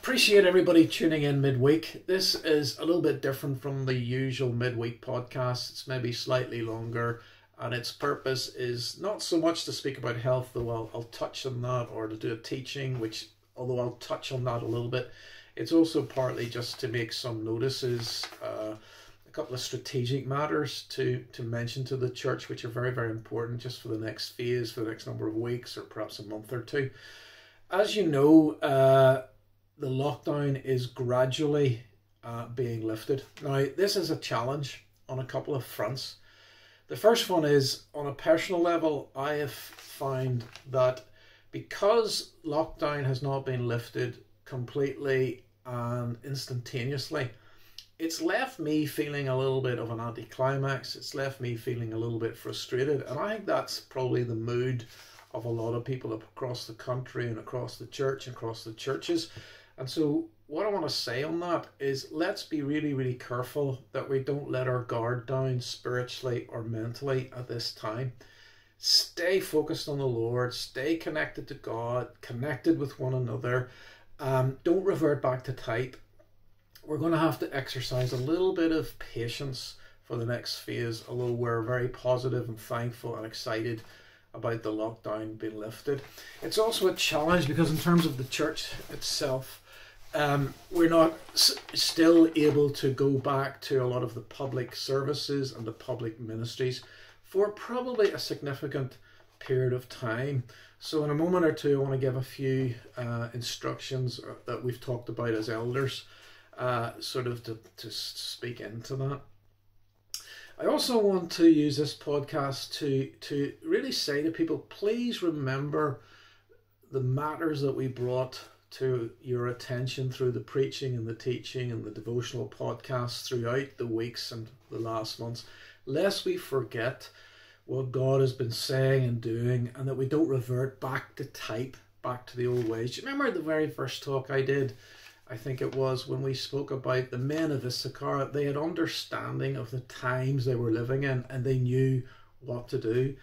Appreciate everybody tuning in midweek. This is a little bit different from the usual midweek podcast. It's maybe slightly longer, and its purpose is not so much to speak about health, though I'll touch on that, or to do a teaching, which, although I'll touch on that a little bit, it's also partly just to make some notices, a couple of strategic matters to mention to the church, which are very, very important just for the next phase, for the next number of weeks, or perhaps a month or two. As you know, the lockdown is gradually being lifted. Now, this is a challenge on a couple of fronts. The first one is, on a personal level, I have found that because lockdown has not been lifted completely and instantaneously, it's left me feeling a little bit of an anticlimax. It's left me feeling a little bit frustrated. And I think that's probably the mood of a lot of people across the country and across the church and across the churches. And so what I want to say on that is, let's be really, really careful that we don't let our guard down spiritually or mentally at this time. Stay focused on the Lord, stay connected to God, connected with one another. Don't revert back to type. We're going to have to exercise a little bit of patience for the next phase, although we're very positive and thankful and excited about the lockdown being lifted. It's also a challenge because in terms of the church itself, we're not still able to go back to a lot of the public services and the public ministries for probably a significant period of time. So in a moment or two, I want to give a few instructions that we've talked about as elders, sort of to speak into that. I also want to use this podcast to really say to people, please remember the matters that we brought to your attention through the preaching and the teaching and the devotional podcasts throughout the weeks and the last months, lest we forget what God has been saying and doing, and that we don't revert back to type, back to the old ways. Do you remember the very first talk I did? I think it was when we spoke about the men of Issachar. They had understanding of the times they were living in, and they knew what to do.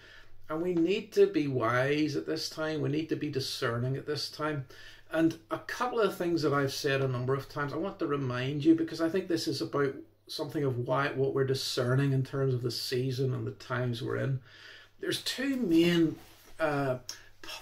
And we need to be wise at this time. We need to be discerning at this time. And a couple of things that I've said a number of times, I want to remind you, because I think this is about something of what we're discerning in terms of the season and the times we're in. There's two main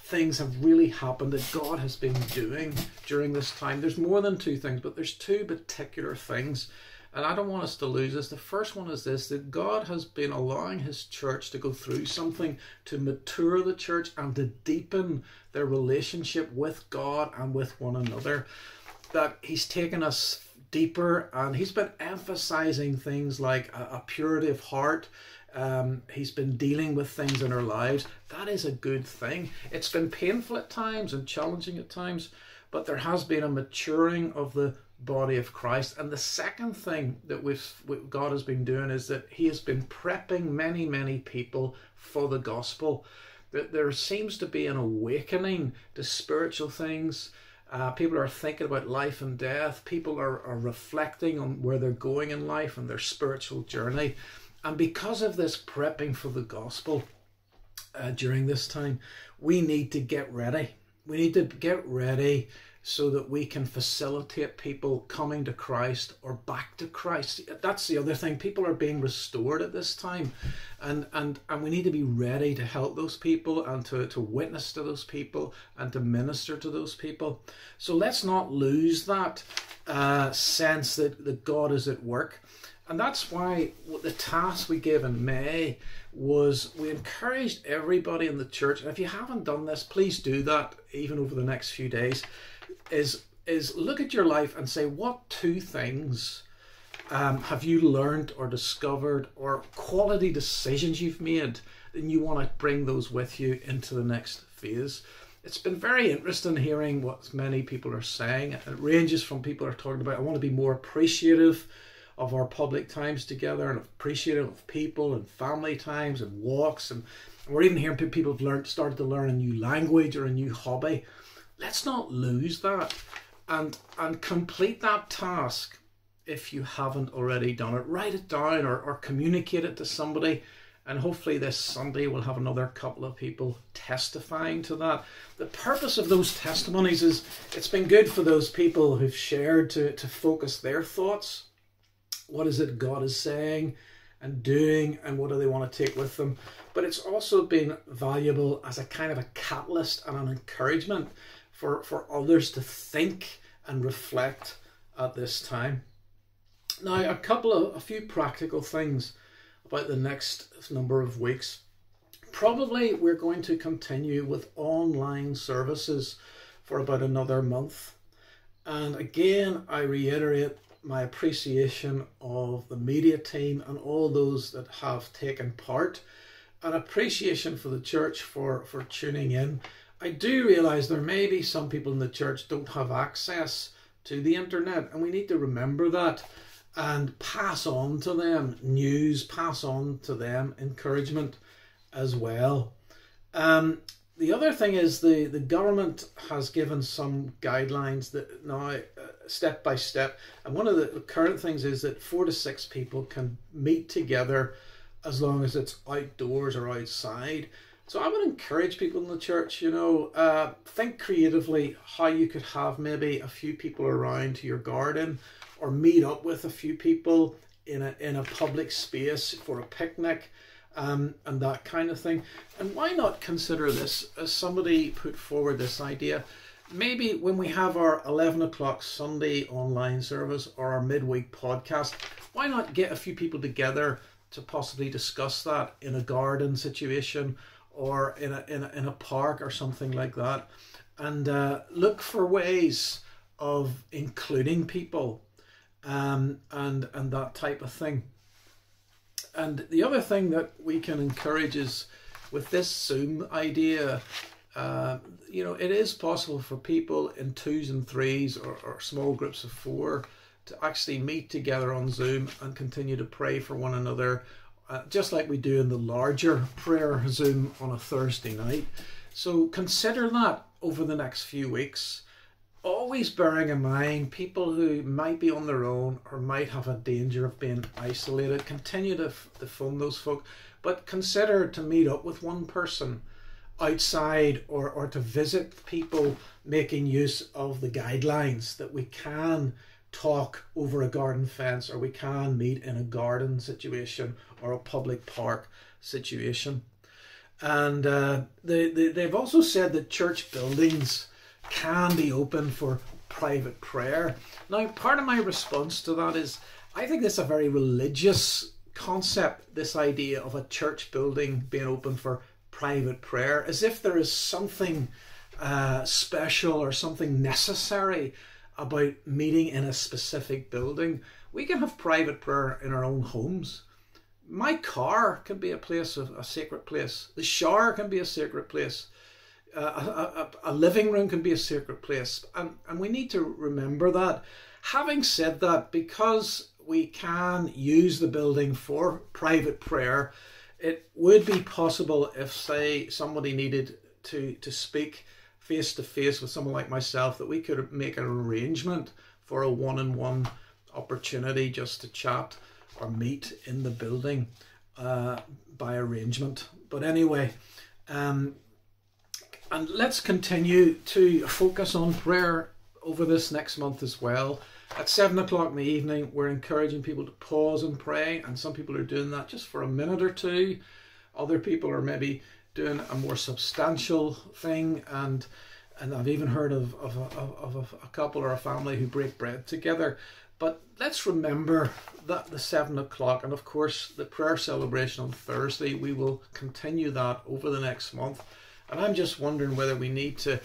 things have really happened that God has been doing during this time. There's more than two things, but there's two particular things, and I don't want us to lose this. The first one is this, that God has been allowing his church to go through something to mature the church and to deepen their relationship with God and with one another. That he's taken us deeper, and he's been emphasizing things like a purity of heart. He's been dealing with things in our lives. That is a good thing. It's been painful at times and challenging at times, but there has been a maturing of the body of Christ. And the second thing that God has been doing is that he has been prepping many, many people for the gospel. That there seems to be an awakening to spiritual things. People are thinking about life and death. People are reflecting on where they're going in life and their spiritual journey. And because of this prepping for the gospel during this time, we need to get ready. We need to get ready so that we can facilitate people coming to Christ or back to Christ. That's the other thing. People are being restored at this time. And we need to be ready to help those people and to witness to those people and to minister to those people. So let's not lose that sense that God is at work. And that's why the task we gave in May was we encouraged everybody in the church, and if you haven't done this, please do that even over the next few days, is look at your life and say, what two things have you learned or discovered, or quality decisions you've made, and you want to bring those with you into the next phase. It's been very interesting hearing what many people are saying. It ranges from people are talking about, I want to be more appreciative of our public times together and appreciative of people and family times and walks, and we're even hearing people have started to learn a new language or a new hobby. Let's not lose that and complete that task if you haven't already done it. Write it down or communicate it to somebody And hopefully this Sunday we'll have another couple of people testifying to that. The purpose of those testimonies is it's been good for those people who've shared to focus their thoughts. What is it God is saying and doing, and what do they want to take with them? But it's also been valuable as a kind of a catalyst and an encouragement for others to think and reflect at this time. Now, a few practical things about the next number of weeks. Probably we're going to continue with online services for about another month. And again, I reiterate my appreciation of the media team and all those that have taken part, and appreciation for the church for tuning in. I do realise there may be some people in the church don't have access to the internet, and we need to remember that and pass on to them news, pass on to them encouragement as well. The other thing is the government has given some guidelines that now step by step, and one of the current things is that 4 to 6 people can meet together as long as it's outdoors or outside. So I would encourage people in the church, think creatively how you could have maybe a few people around to your garden, or meet up with a few people in a public space for a picnic, and that kind of thing. And why not consider this, as somebody put forward this idea, maybe when we have our 11 o'clock Sunday online service or our midweek podcast, why not get a few people together to possibly discuss that in a garden situation or in a park or something like that, and look for ways of including people and that type of thing. And the other thing that we can encourage is with this Zoom idea, it is possible for people in 2s and 3s or small groups of 4 to actually meet together on Zoom and continue to pray for one another, just like we do in the larger prayer Zoom on a Thursday night. So consider that over the next few weeks. Always bearing in mind people who might be on their own or might have a danger of being isolated. Continue to phone those folk, but consider to meet up with one person outside or to visit people, making use of the guidelines that we can talk over a garden fence, or we can meet in a garden situation or a public park situation. And they've also said that church buildings can be open for private prayer. Now, part of my response to that is I think this is a very religious concept, this idea of a church building being open for private prayer, as if there is something special or something necessary about meeting in a specific building. We can have private prayer in our own homes. My car can be a sacred place. The shower can be a sacred place. A living room can be a sacred place, and we need to remember that. Having said that, because we can use the building for private prayer, it would be possible if, say, somebody needed to speak face to face with someone like myself, that we could make an arrangement for a one-on-one opportunity just to chat or meet in the building by arrangement. But anyway, and let's continue to focus on prayer over this next month as well. At 7 o'clock in the evening, we're encouraging people to pause and pray, and some people are doing that just for a minute or two. Other people are maybe doing a more substantial thing, and I've even heard of a couple or a family who break bread together. But let's remember that the 7 o'clock, and of course the prayer celebration on Thursday, we will continue that over the next month. And I'm just wondering whether we need to,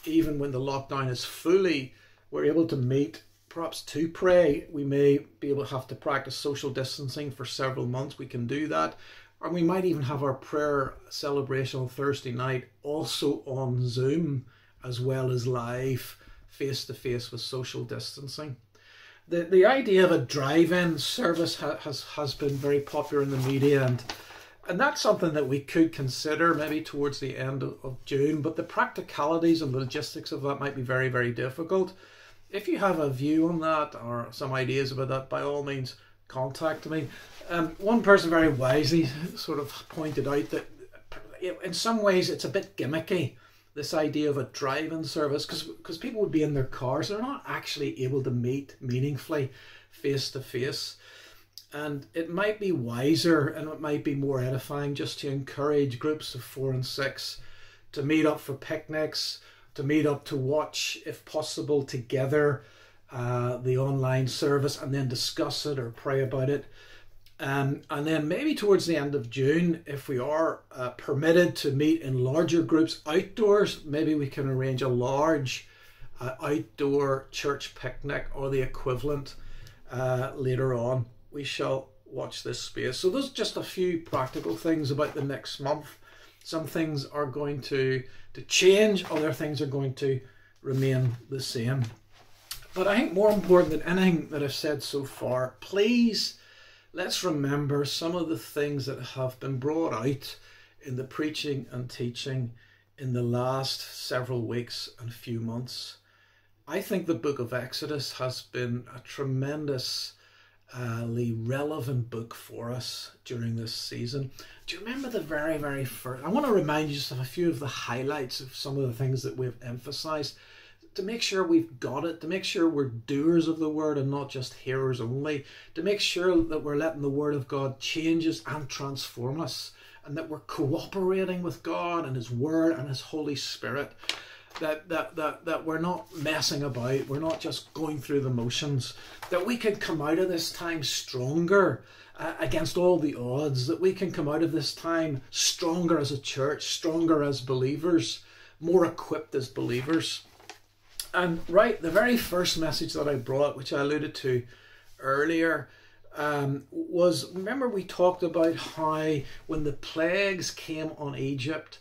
even when the lockdown is fully, we're able to meet perhaps to pray. We may be able to have to practice social distancing for several months. We can do that. Or we might even have our prayer celebration on Thursday night also on Zoom, as well as live, face-to-face with social distancing. The idea of a drive-in service has been very popular in the media, and that's something that we could consider maybe towards the end of June, but the practicalities and logistics of that might be very, very difficult. If you have a view on that or some ideas about that, by all means, contact me. One person very wisely sort of pointed out that in some ways it's a bit gimmicky, this idea of a drive-in service, because people would be in their cars, they're not actually able to meet meaningfully face to face. And it might be wiser and it might be more edifying just to encourage groups of 4 and 6 to meet up for picnics, to meet up to watch, if possible, together the online service, and then discuss it or pray about it. And then maybe towards the end of June, if we are permitted to meet in larger groups outdoors, maybe we can arrange a large outdoor church picnic or the equivalent later on. We shall watch this space. So there's just a few practical things about the next month. Some things are going to change, other things are going to remain the same. But I think more important than anything that I've said so far, please let's remember some of the things that have been brought out in the preaching and teaching in the last several weeks and few months. I think the book of Exodus has been a tremendously relevant book for us during this season. Do you remember the very, very first? I want to remind you just of a few of the highlights of some of the things that we've emphasized, to make sure we've got it, to make sure we're doers of the word and not just hearers only, to make sure that we're letting the word of God change us and transform us, and that we're cooperating with God and his word and his Holy Spirit, that we're not messing about, we're not just going through the motions, that we can come out of this time stronger against all the odds, that we can come out of this time stronger as a church, stronger as believers, more equipped as believers. And right, the very first message that I brought, which I alluded to earlier, was, remember we talked about how when the plagues came on Egypt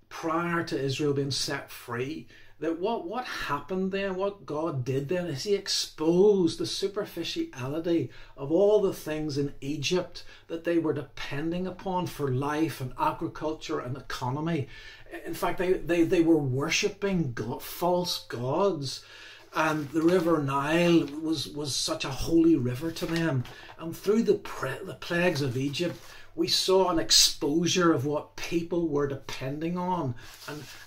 prior to Israel being set free, that what happened then, what God did then, is he exposed the superficiality of all the things in Egypt that they were depending upon for life and agriculture and economy. In fact, they were worshipping false gods, and the river Nile was such a holy river to them. And through the plagues of Egypt, we saw an exposure of what people were depending on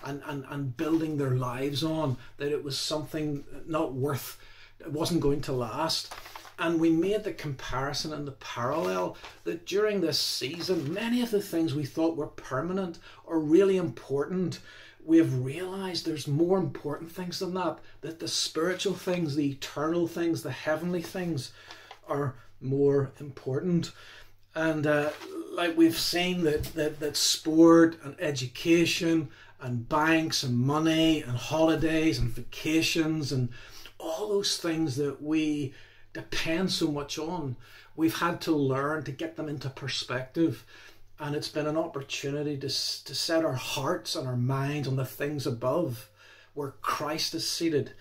and building their lives on, that it was something not worth, it wasn't going to last. And we made the comparison and the parallel that during this season, many of the things we thought were permanent or really important, we have realized there's more important things than that, that the spiritual things, the eternal things, the heavenly things are more important. And like we've seen that sport and education and banks and money and holidays and vacations and all those things that we depend so much on, we've had to learn to get them into perspective. And it's been an opportunity to set our hearts and our minds on the things above, where Christ is seated.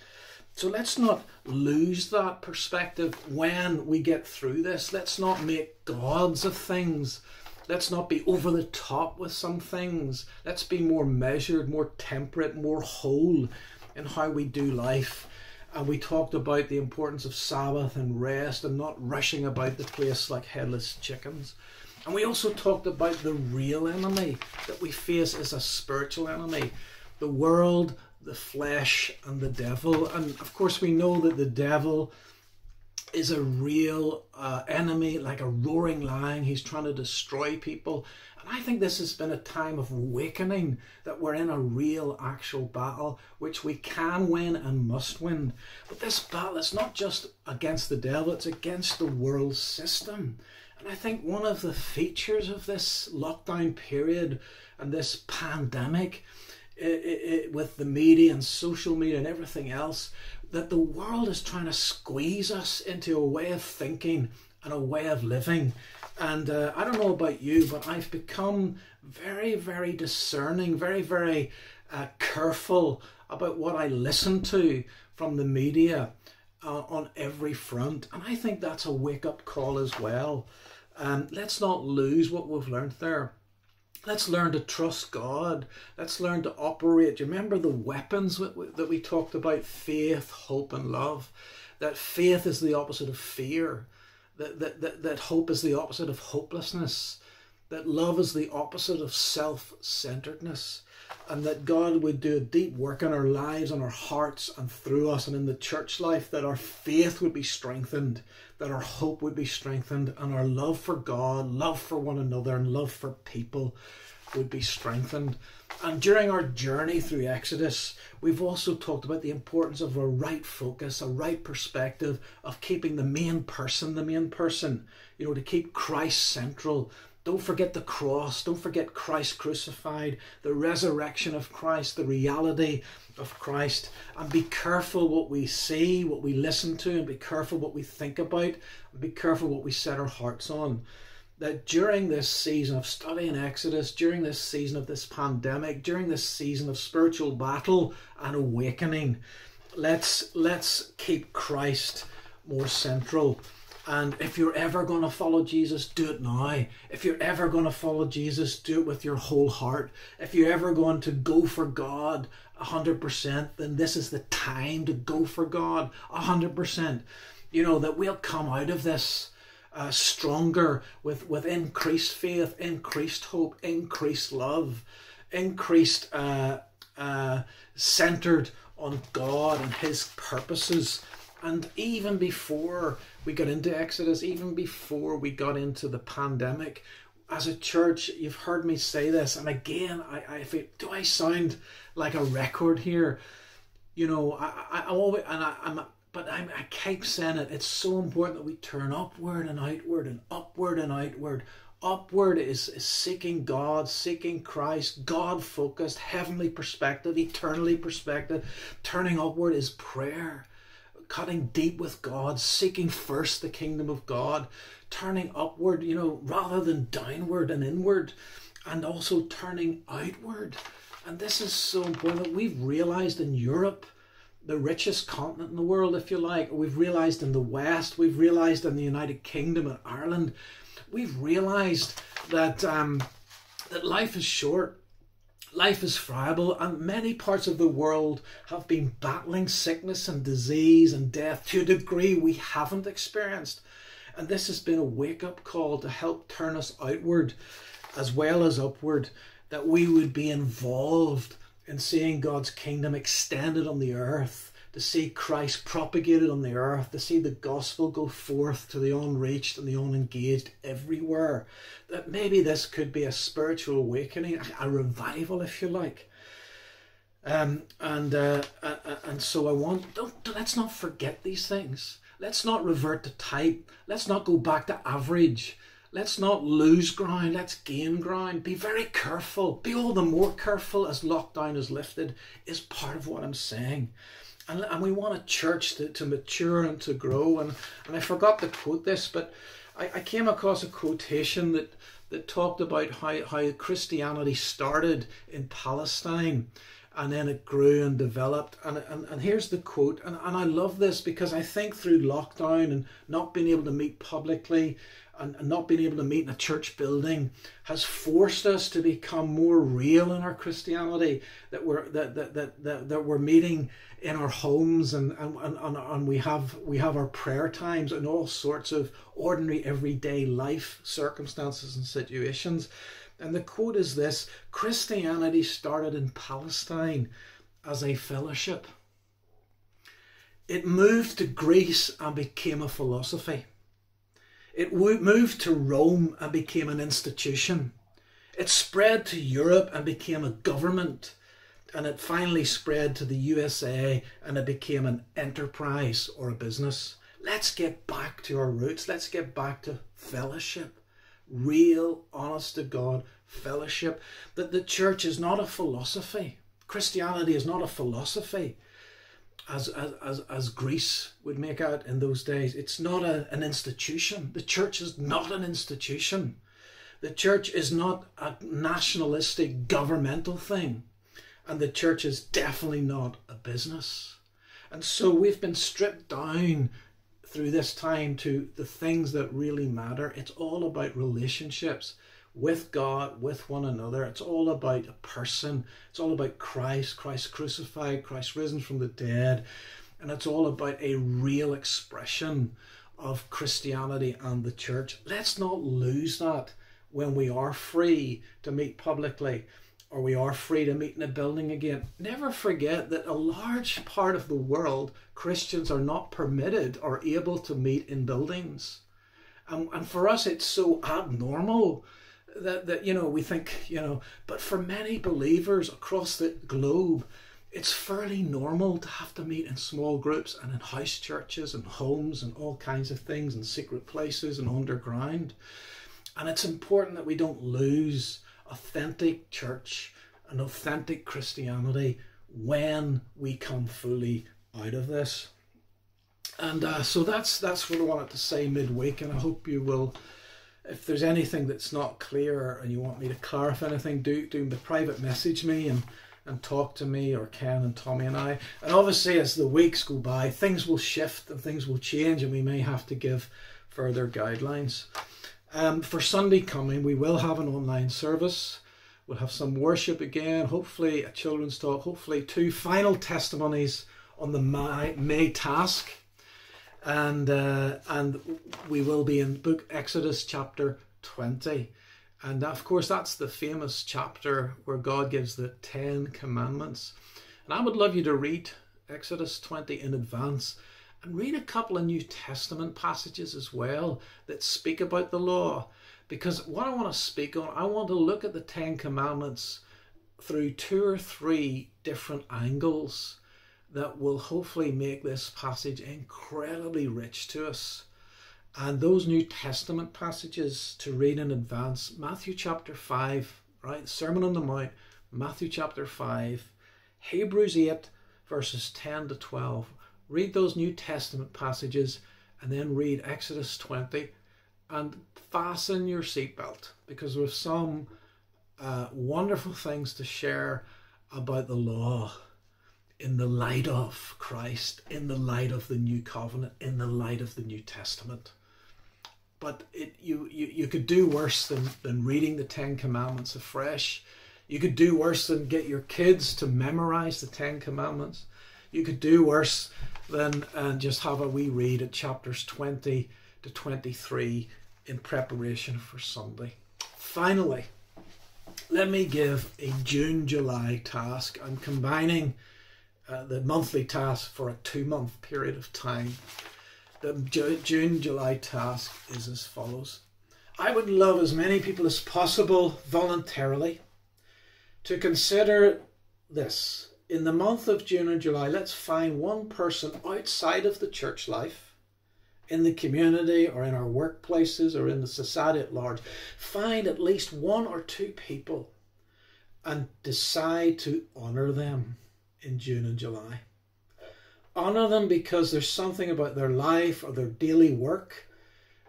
So let's not lose that perspective when we get through this. Let's not make gods of things. Let's not be over the top with some things. Let's be more measured, more temperate, more whole in how we do life. And we talked about the importance of Sabbath and rest and not rushing about the place like headless chickens. And we also talked about the real enemy that we face is a spiritual enemy. The world, the flesh, and the devil. And of course we know that the devil is a real enemy, like a roaring lion. He's trying to destroy people. And I think this has been a time of awakening, that we're in a real actual battle, which we can win and must win. But this battle is not just against the devil, it's against the world system. And I think one of the features of this lockdown period and this pandemic, with the media and social media and everything else, that the world is trying to squeeze us into a way of thinking and a way of living. And I don't know about you, but I've become very, very discerning, very, very careful about what I listen to from the media on every front. And I think that's a wake-up call as well. Let's not lose what we've learned there. Let's learn to trust God. Let's learn to operate. Do you remember the weapons that we talked about? Faith, hope, and love. That faith is the opposite of fear. that hope is the opposite of hopelessness, that love is the opposite of self-centeredness, and that God would do a deep work in our lives and our hearts and through us and in the church life, that our faith would be strengthened, that our hope would be strengthened, and our love for God, love for one another, and love for people would be strengthened. And during our journey through Exodus, we've also talked about the importance of a right focus, a right perspective, of keeping the main person, to keep Christ central. Don't forget the cross. Don't forget Christ crucified, the resurrection of Christ, the reality of Christ. And be careful what we see, what we listen to, and be careful what we think about, and be careful what we set our hearts on. That during this season of studying Exodus, during this season of this pandemic, during this season of spiritual battle and awakening, let's keep Christ more central. And if you're ever going to follow Jesus, do it now. If you're ever going to follow Jesus, do it with your whole heart. If you're ever going to go for God 100%, then this is the time to go for God 100%. That we'll come out of this stronger with increased faith, increased hope, increased love, increased centered on God and his purposes. And even before we got into Exodus, even before we got into the pandemic, as a church, you've heard me say this, and again, I feel, do I sound like a record here? I keep saying it. It's so important that we turn upward and outward and upward and outward. Upward is seeking God, seeking Christ, God-focused, heavenly perspective, eternally perspective. Turning upward is prayer, cutting deep with God, seeking first the kingdom of God. Turning upward, rather than downward and inward, and also turning outward. And this is so important that we've realized in Europe, the richest continent in the world, if you like. We've realized in the West, we've realized in the United Kingdom and Ireland, we've realized that that life is short, life is friable, and many parts of the world have been battling sickness and disease and death to a degree we haven't experienced. And this has been a wake-up call to help turn us outward as well as upward, that we would be involved in seeing God's kingdom extended on the earth, to see Christ propagated on the earth, to see the gospel go forth to the unreached and the unengaged everywhere. That maybe this could be a spiritual awakening, a revival, if you like. And so let's not forget these things. Let's not revert to type. Let's not go back to average. Let's not lose ground, let's gain ground. Be very careful. Be all the more careful as lockdown is lifted, is part of what I'm saying. And we want a church to mature and to grow. And I forgot to quote this, but I came across a quotation that talked about how Christianity started in Palestine, and then it grew and developed. And here's the quote, and I love this because I think through lockdown and not being able to meet publicly, and not being able to meet in a church building has forced us to become more real in our Christianity, that we're meeting in our homes and we have our prayer times in all sorts of ordinary everyday life circumstances and situations. And the quote is this: Christianity started in Palestine as a fellowship. It moved to Greece and became a philosophy. It moved to Rome and became an institution. It spread to Europe and became a government. And it finally spread to the USA and it became an enterprise or a business. Let's get back to our roots. Let's get back to fellowship. Real, honest to God fellowship. That the church is not a philosophy. Christianity is not a philosophy, as Greece would make out in those days. It's not an institution. The church is not an institution. The church is not a nationalistic governmental thing. And the church is definitely not a business. And so we've been stripped down through this time to the things that really matter. It's all about relationships with God, with one another. It's all about a person. It's all about Christ crucified, Christ risen from the dead. And it's all about a real expression of Christianity and the church. Let's not lose that when we are free to meet publicly, or we are free to meet in a building again. Never forget that a large part of the world, Christians are not permitted or able to meet in buildings. And for us, it's so abnormal that we think, but for many believers across the globe, it's fairly normal to have to meet in small groups and in house churches and homes and all kinds of things, and secret places and underground. And it's important that we don't lose authentic church and authentic Christianity when we come fully out of this. And so that's what I wanted to say midweek, and I hope you will, if there's anything that's not clear and you want me to clarify anything, do private message me and talk to me, or Ken and Tommy and I. And obviously as the weeks go by, things will shift and things will change, and we may have to give further guidelines. For Sunday coming, we will have an online service. We'll have some worship again, hopefully a children's talk, hopefully 2 final testimonies on the May task. And we will be in book Exodus chapter 20. And of course, that's the famous chapter where God gives the 10 commandments. And I would love you to read Exodus 20 in advance, and read a couple of New Testament passages as well that speak about the law. Because what I want to speak on, I want to look at the 10 commandments through 2 or 3 different angles that will hopefully make this passage incredibly rich to us. And those New Testament passages to read in advance: Matthew chapter 5, right? Sermon on the Mount, Matthew chapter 5, Hebrews 8, verses 10 to 12. Read those New Testament passages, and then read Exodus 20, and fasten your seatbelt, because we have some wonderful things to share about the law in the light of Christ, in the light of the New Covenant, in the light of the New Testament. But you could do worse than reading the 10 Commandments afresh. You could do worse than get your kids to memorize the 10 Commandments. You could do worse than just have a wee read at chapters 20 to 23 in preparation for Sunday. Finally, let me give a June-July task. I'm combining the monthly task for a 2-month period of time. The June-July task is as follows. I would love as many people as possible voluntarily to consider this. In the month of June and July, let's find one person outside of the church life, in the community or in our workplaces or in the society at large. Find at least 1 or 2 people and decide to honour them in June and July. Honour them because there's something about their life or their daily work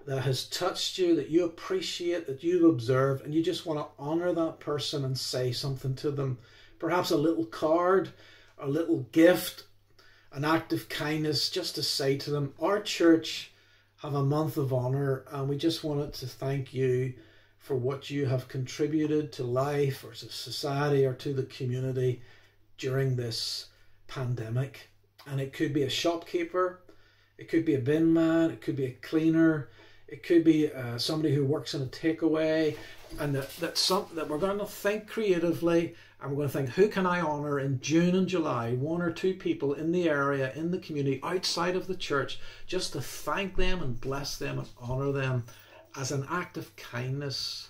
that has touched you, that you appreciate, that you've observed, and you just want to honour that person and say something to them. Perhaps a little card, a little gift, an act of kindness, just to say to them, our church have a month of honour, and we just wanted to thank you for what you have contributed to life or to society or to the community during this pandemic. And it could be a shopkeeper, it could be a bin man, it could be a cleaner, it could be somebody who works in a takeaway, and that we're going to think creatively, and we're going to think, who can I honour in June and July? 1 or 2 people in the area, in the community, outside of the church, just to thank them and bless them and honour them as an act of kindness,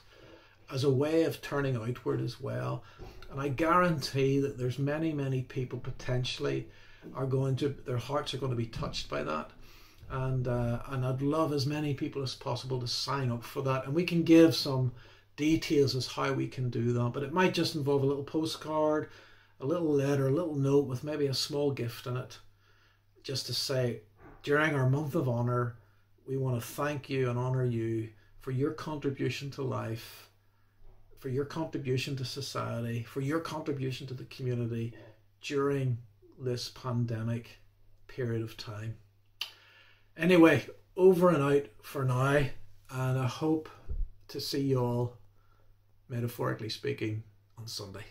as a way of turning outward as well. And I guarantee that there's many, many people potentially their hearts are going to be touched by that. And I'd love as many people as possible to sign up for that. And we can give some details as how we can do that. But it might just involve a little postcard, a little letter, a little note with maybe a small gift in it. Just to say, during our month of honour, we want to thank you and honour you for your contribution to life, for your contribution to society, for your contribution to the community during this pandemic period of time. Anyway, over and out for now, and I hope to see you all, metaphorically speaking, on Sunday.